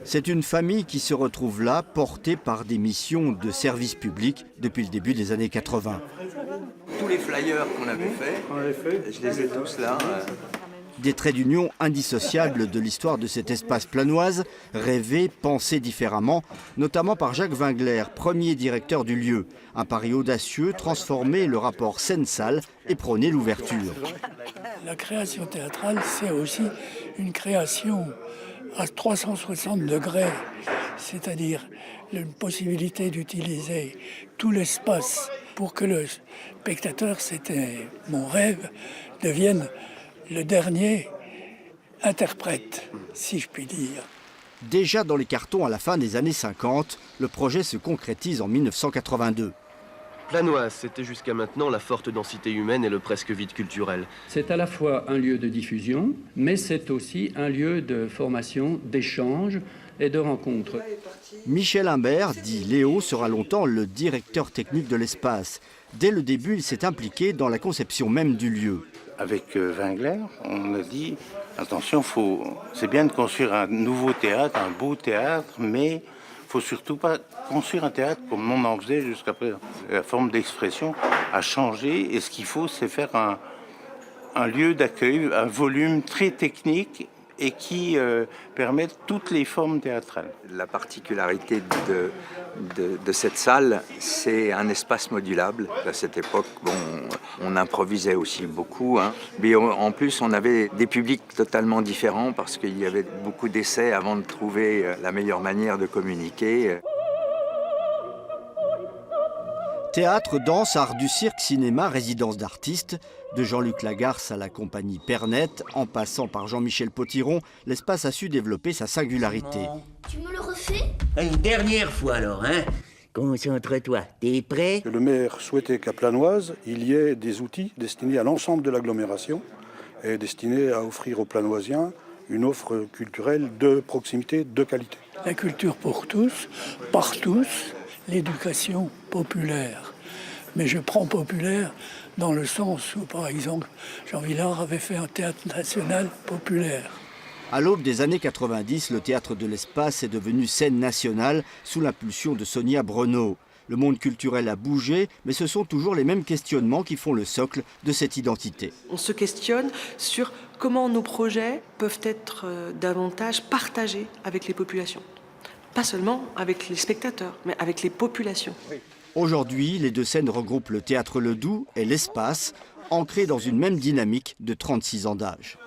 C'est une famille qui se retrouve là, portée par des missions de service public depuis le début des années 80. Tous les flyers qu'on avait faits, je les ai tous là. Des traits d'union indissociables de l'histoire de cet espace planoise, rêvé, pensé différemment, notamment par Jacques Wingler, premier directeur du lieu. Un pari audacieux, transformer le rapport scène-salle et prôner l'ouverture. La création théâtrale, c'est aussi une création à 360 degrés, c'est-à-dire une possibilité d'utiliser tout l'espace pour que le spectateur, c'était mon rêve, devienne le dernier interprète, si je puis dire. Déjà dans les cartons à la fin des années 50, le projet se concrétise en 1982. Planoise, c'était jusqu'à maintenant la forte densité humaine et le presque vide culturel. C'est à la fois un lieu de diffusion, mais c'est aussi un lieu de formation, d'échange et de rencontre. Michel Imbert, dit Léo, sera longtemps le directeur technique de l'espace. Dès le début, il s'est impliqué dans la conception même du lieu. Avec Wingler, on a dit, attention, c'est bien de construire un nouveau théâtre, un beau théâtre, mais il ne faut surtout pas construire un théâtre comme on en faisait jusqu'à présent. La forme d'expression a changé et ce qu'il faut, c'est faire un lieu d'accueil, un volume très technique et qui permette toutes les formes théâtrales. La particularité de cette salle, c'est un espace modulable. À cette époque, on improvisait aussi beaucoup, mais en plus, on avait des publics totalement différents parce qu'il y avait beaucoup d'essais avant de trouver la meilleure manière de communiquer. Théâtre, danse, art du cirque, cinéma, résidence d'artistes, de Jean-Luc Lagarce à la compagnie Pernette, en passant par Jean-Michel Potiron, l'espace a su développer sa singularité. Tu me le refais? Une dernière fois alors, hein? Concentre-toi, t'es prêt? Le maire souhaitait qu'à Planoise, il y ait des outils destinés à l'ensemble de l'agglomération et destinés à offrir aux Planoisiens une offre culturelle de proximité, de qualité. La culture pour tous, par tous, l'éducation populaire. Mais je prends populaire dans le sens où, par exemple, Jean Vilar avait fait un théâtre national populaire. À l'aube des années 90, le théâtre de l'espace est devenu scène nationale sous l'impulsion de Sonia Breneau. Le monde culturel a bougé, mais ce sont toujours les mêmes questionnements qui font le socle de cette identité. On se questionne sur comment nos projets peuvent être davantage partagés avec les populations. Pas seulement avec les spectateurs, mais avec les populations. Aujourd'hui, les deux scènes regroupent le théâtre Ledoux et l'espace, ancrés dans une même dynamique de 36 ans d'âge.